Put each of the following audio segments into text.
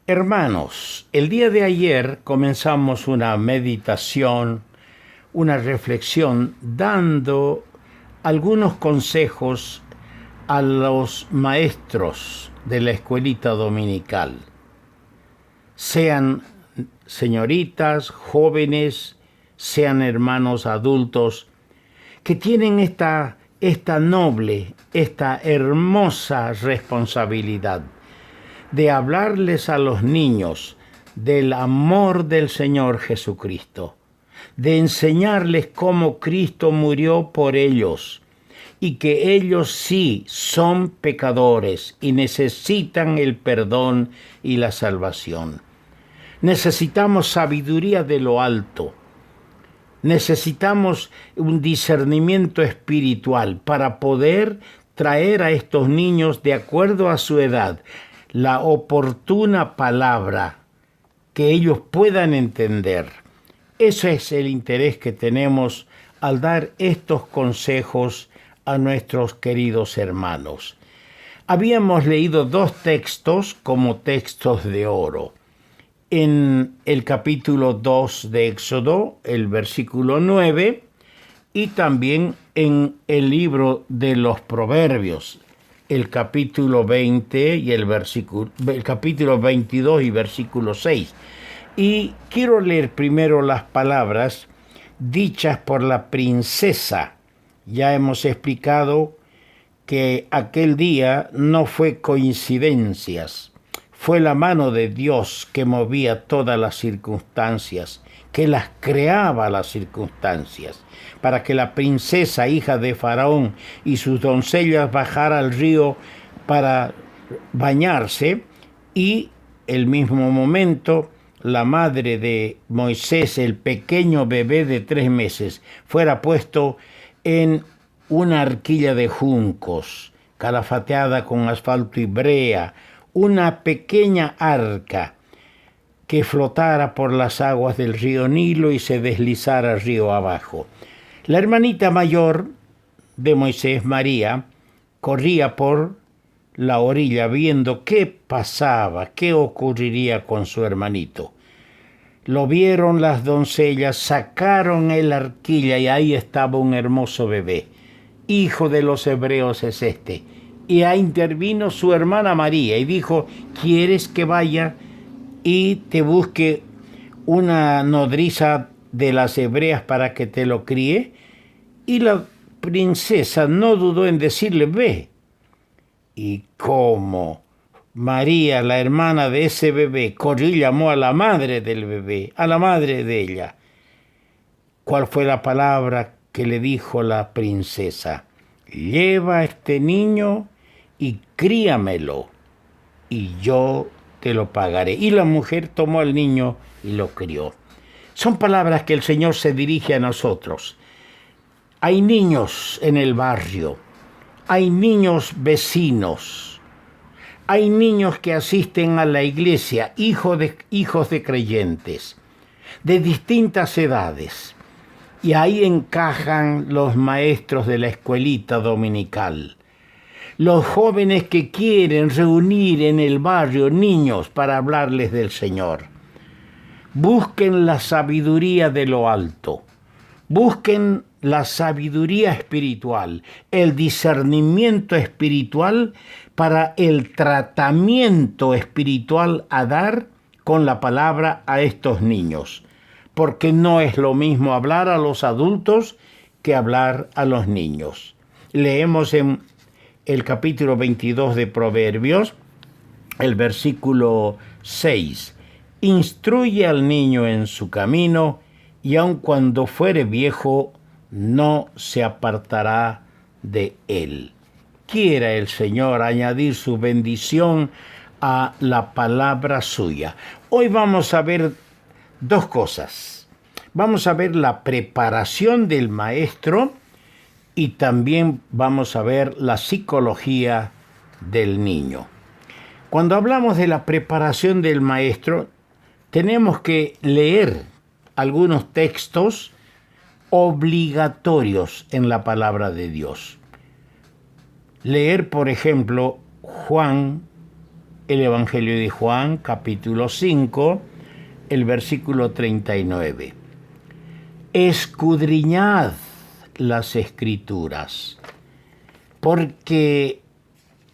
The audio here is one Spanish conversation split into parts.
Hermanos, el día de ayer comenzamos una meditación, una reflexión, dando algunos consejos a los maestros de la escuelita dominical. Sean señoritas, jóvenes, sean hermanos adultos, que tienen esta noble, esta hermosa responsabilidad de hablarles a los niños del amor del Señor Jesucristo, de enseñarles cómo Cristo murió por ellos y que ellos sí son pecadores y necesitan el perdón y la salvación. Necesitamos sabiduría de lo alto. Necesitamos un discernimiento espiritual para poder traer a estos niños, de acuerdo a su edad, la oportuna palabra que ellos puedan entender. Ese es el interés que tenemos al dar estos consejos a nuestros queridos hermanos. Habíamos leído dos textos como textos de oro. En el capítulo 2 de Éxodo, el versículo 9, y también en el libro de los Proverbios, el capítulo 20 y el capítulo 22 y versículo 6. Y quiero leer primero las palabras dichas por la princesa. Ya hemos explicado que aquel día no fue coincidencias, fue la mano de Dios que movía todas las circunstancias, que las creaba las circunstancias, para que la princesa, hija de Faraón, y sus doncellas bajara al río para bañarse, y el mismo momento la madre de Moisés, el pequeño bebé de 3 meses, fuera puesto en una arquilla de juncos, calafateada con asfalto y brea, una pequeña arca que flotara por las aguas del río Nilo y se deslizara río abajo. La hermanita mayor de Moisés, María, corría por la orilla viendo qué pasaba, qué ocurriría con su hermanito. Lo vieron las doncellas, sacaron el arquilla y ahí estaba un hermoso bebé. Hijo de los hebreos es este. Y ahí intervino su hermana María y dijo: ¿quieres que vaya y te busque una nodriza de las hebreas para que te lo críe? Y la princesa no dudó en decirle: ve. Y como María, la hermana de ese bebé, corrió y llamó a la madre del bebé, a la madre de ella. ¿Cuál fue la palabra que le dijo la princesa? Lleva a este niño y críamelo, y yo te lo pagaré. Y la mujer tomó al niño y lo crió. Son palabras que el Señor se dirige a nosotros. Hay niños en el barrio, hay niños vecinos, hay niños que asisten a la iglesia, hijos de creyentes, de distintas edades. Y ahí encajan los maestros de la escuelita dominical, los jóvenes que quieren reunir en el barrio niños para hablarles del Señor. Busquen la sabiduría de lo alto, busquen la sabiduría espiritual, el discernimiento espiritual para el tratamiento espiritual a dar con la palabra a estos niños. Porque no es lo mismo hablar a los adultos que hablar a los niños. Leemos en el capítulo 22 de Proverbios, el versículo 6. Instruye al niño en su camino, y aun cuando fuere viejo, no se apartará de él. Quiera el Señor añadir su bendición a la palabra suya. Hoy vamos a ver dos cosas. Vamos a ver la preparación del maestro y también vamos a ver la psicología del niño. Cuando hablamos de la preparación del maestro, tenemos que leer algunos textos obligatorios en la palabra de Dios. Leer, por ejemplo, Juan el Evangelio de Juan, capítulo 5, el versículo 39. Escudriñad las Escrituras, porque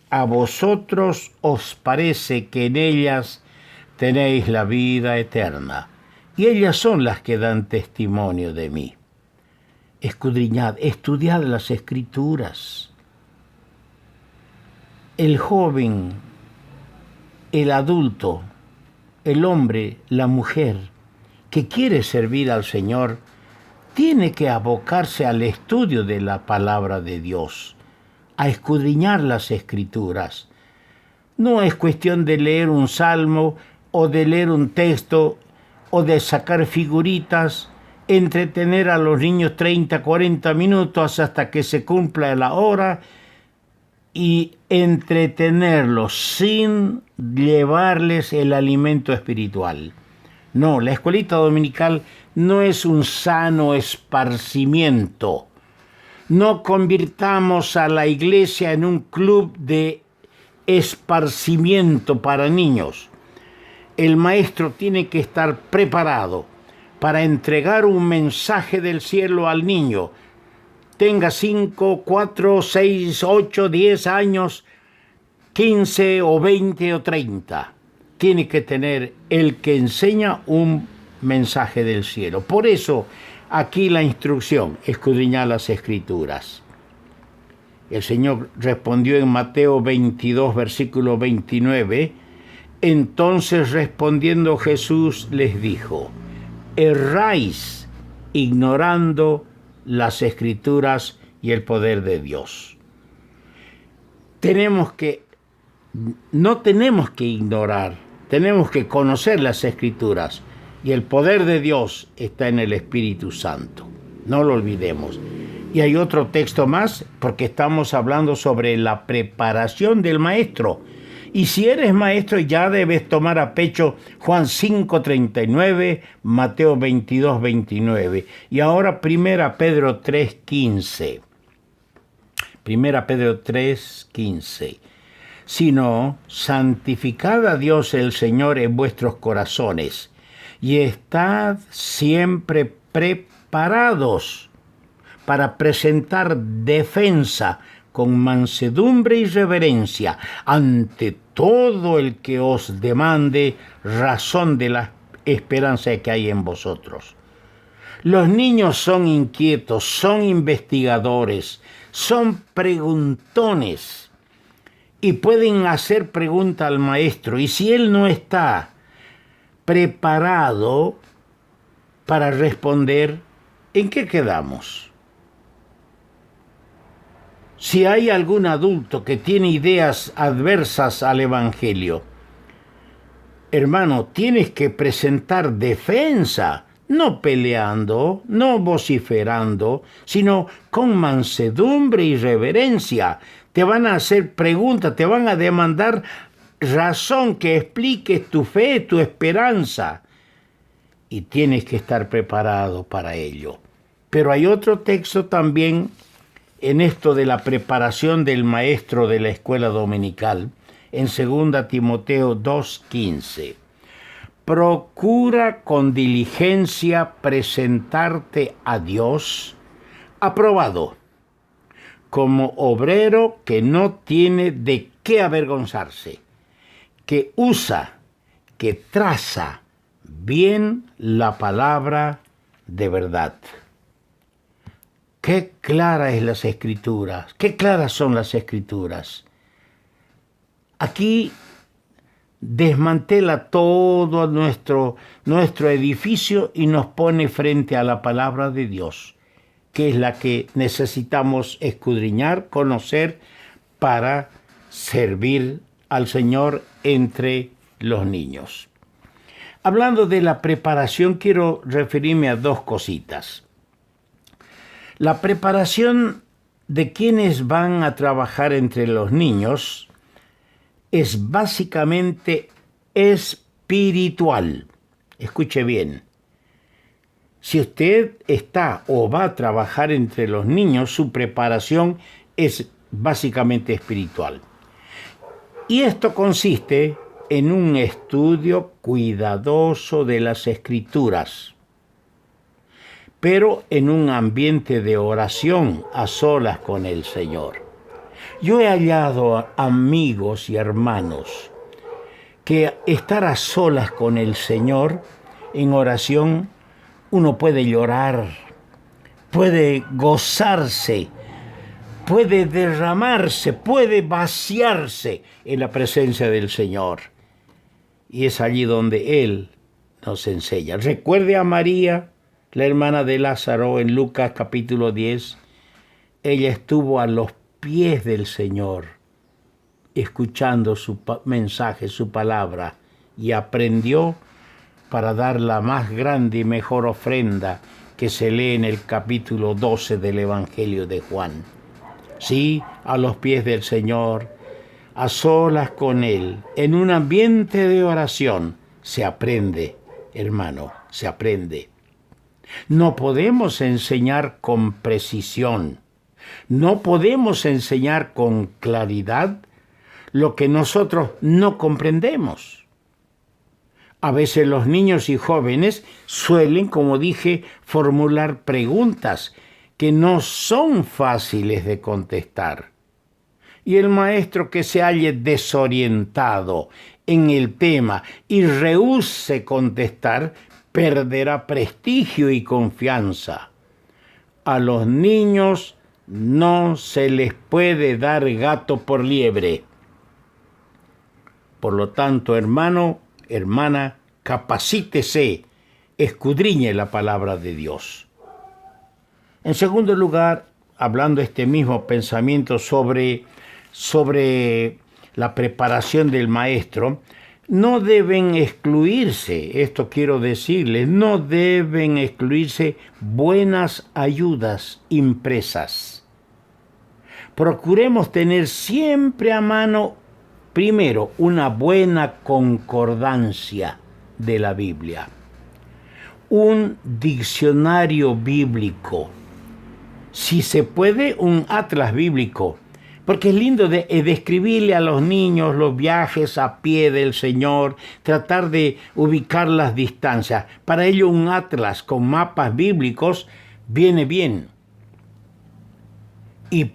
a vosotros os parece que en ellas tenéis la vida eterna, y ellas son las que dan testimonio de mí. Escudriñad, estudiad las Escrituras. El joven, el adulto, el hombre, la mujer que quiere servir al Señor, tiene que abocarse al estudio de la palabra de Dios, a escudriñar las Escrituras. No es cuestión de leer un salmo o de leer un texto o de sacar figuritas, entretener a los niños 30, 40 minutos hasta que se cumpla la hora y entretenerlos sin llevarles el alimento espiritual. No, la escuelita dominical no es un sano esparcimiento. No convirtamos a la iglesia en un club de esparcimiento para niños. El maestro tiene que estar preparado para entregar un mensaje del cielo al niño. Tenga 5, 4, 6, 8, 10 años, 15 o 20 o 30. Tiene que tener el que enseña un mensaje del cielo. Por eso, aquí la instrucción, escudriñar las Escrituras. El Señor respondió en Mateo 22, versículo 29, entonces respondiendo Jesús les dijo, erráis ignorando las Escrituras y el poder de Dios. No tenemos que ignorar, tenemos que conocer las Escrituras y el poder de Dios está en el Espíritu Santo. No lo olvidemos. Y hay otro texto más porque estamos hablando sobre la preparación del maestro. Y si eres maestro ya debes tomar a pecho Juan 5:39, Mateo 22:29 y ahora 1 Pedro 3:15. 1 Pedro 3:15. Sino santificad a Dios el Señor en vuestros corazones y estad siempre preparados para presentar defensa con mansedumbre y reverencia ante todo el que os demande razón de la esperanza que hay en vosotros. Los niños son inquietos, son investigadores, son preguntones y pueden hacer pregunta al maestro. Y si él no está preparado para responder, ¿en qué quedamos? Si hay algún adulto que tiene ideas adversas al Evangelio, hermano, tienes que presentar defensa, no peleando, no vociferando, sino con mansedumbre y reverencia. Te van a hacer preguntas, te van a demandar razón, que expliques tu fe, tu esperanza. Y tienes que estar preparado para ello. Pero hay otro texto también en esto de la preparación del maestro de la escuela dominical, en 2 Timoteo 2:15. Procura con diligencia presentarte a Dios aprobado, como obrero que no tiene de qué avergonzarse, que usa, que traza bien la palabra de verdad. Qué clara es las Escrituras, qué claras son las Escrituras. Aquí desmantela todo nuestro edificio y nos pone frente a la palabra de Dios, que es la que necesitamos escudriñar, conocer para servir al Señor entre los niños. Hablando de la preparación, quiero referirme a dos cositas. La preparación de quienes van a trabajar entre los niños es básicamente espiritual. Escuche bien. Si usted está o va a trabajar entre los niños, su preparación es básicamente espiritual. Y esto consiste en un estudio cuidadoso de las Escrituras, pero en un ambiente de oración a solas con el Señor. Yo he hallado amigos y hermanos que estar a solas con el Señor en oración, uno puede llorar, puede gozarse, puede derramarse, puede vaciarse en la presencia del Señor. Y es allí donde Él nos enseña. Recuerde a María, la hermana de Lázaro, en Lucas capítulo 10. Ella estuvo a los pies del Señor, escuchando su mensaje, su palabra, y aprendió para dar la más grande y mejor ofrenda que se lee en el capítulo 12 del Evangelio de Juan. Sí, a los pies del Señor, a solas con Él, en un ambiente de oración, se aprende, hermano, se aprende. No podemos enseñar con precisión, no podemos enseñar con claridad lo que nosotros no comprendemos. A veces los niños y jóvenes suelen, como dije, formular preguntas que no son fáciles de contestar. Y el maestro que se halle desorientado en el tema y rehúse contestar, perderá prestigio y confianza. A los niños no se les puede dar gato por liebre. Por lo tanto, hermano, hermana, capacítese, escudriñe la palabra de Dios. En segundo lugar, hablando este mismo pensamiento sobre la preparación del maestro, no deben excluirse, esto quiero decirles, no deben excluirse buenas ayudas impresas. Procuremos tener siempre a mano, primero, una buena concordancia de la Biblia, un diccionario bíblico, si se puede, un atlas bíblico, porque es lindo describirle a los niños los viajes a pie del Señor, tratar de ubicar las distancias. Para ello un atlas con mapas bíblicos viene bien. Y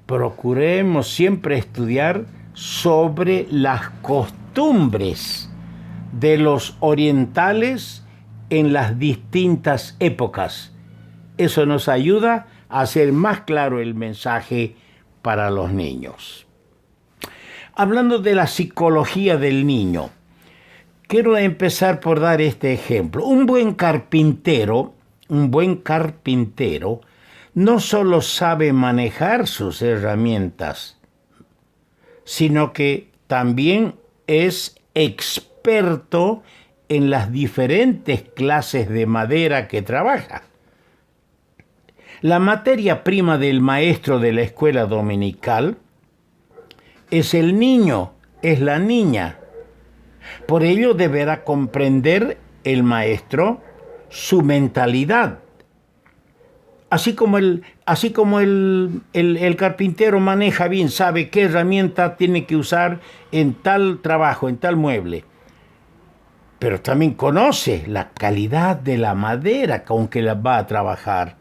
procuremos siempre estudiar sobre las costumbres de los orientales en las distintas épocas. Eso nos ayuda a hacer más claro el mensaje para los niños. Hablando de la psicología del niño, quiero empezar por dar este ejemplo. Un buen carpintero no solo sabe manejar sus herramientas, sino que también es experto en las diferentes clases de madera que trabaja. La materia prima del maestro de la escuela dominical es el niño, es la niña. Por ello deberá comprender el maestro su mentalidad. Así como el carpintero maneja bien, sabe qué herramienta tiene que usar en tal trabajo, en tal mueble. Pero también conoce la calidad de la madera con que la va a trabajar.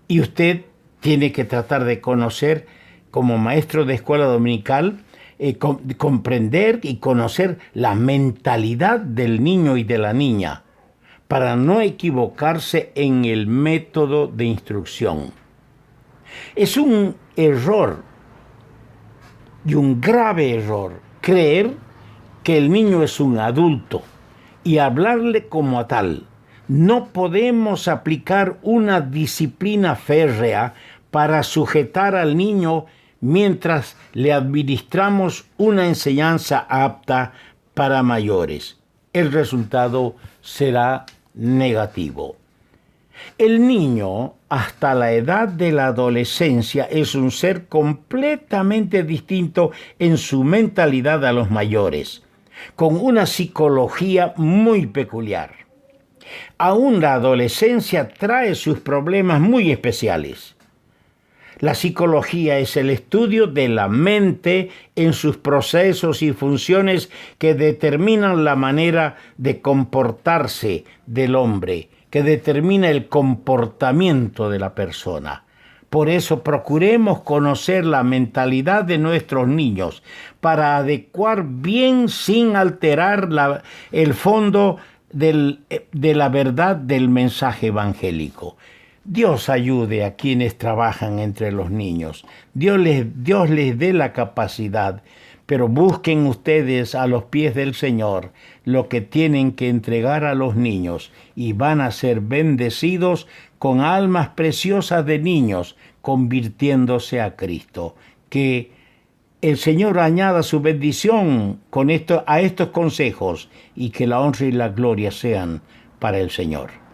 Y usted tiene que tratar de conocer, como maestro de escuela dominical, comprender y conocer la mentalidad del niño y de la niña, para no equivocarse en el método de instrucción. Es un error, y un grave error, creer que el niño es un adulto y hablarle como a tal. No podemos aplicar una disciplina férrea para sujetar al niño mientras le administramos una enseñanza apta para mayores. El resultado será negativo. El niño, hasta la edad de la adolescencia, es un ser completamente distinto en su mentalidad a los mayores, con una psicología muy peculiar. Aún la adolescencia trae sus problemas muy especiales. La psicología es el estudio de la mente en sus procesos y funciones que determinan la manera de comportarse del hombre, que determina el comportamiento de la persona. Por eso procuremos conocer la mentalidad de nuestros niños para adecuar bien sin alterar el fondo de la verdad del mensaje evangélico. Dios ayude a quienes trabajan entre los niños. Dios les dé la capacidad, pero busquen ustedes a los pies del Señor lo que tienen que entregar a los niños y van a ser bendecidos con almas preciosas de niños convirtiéndose a Cristo. Que el Señor añada su bendición a estos consejos y que la honra y la gloria sean para el Señor.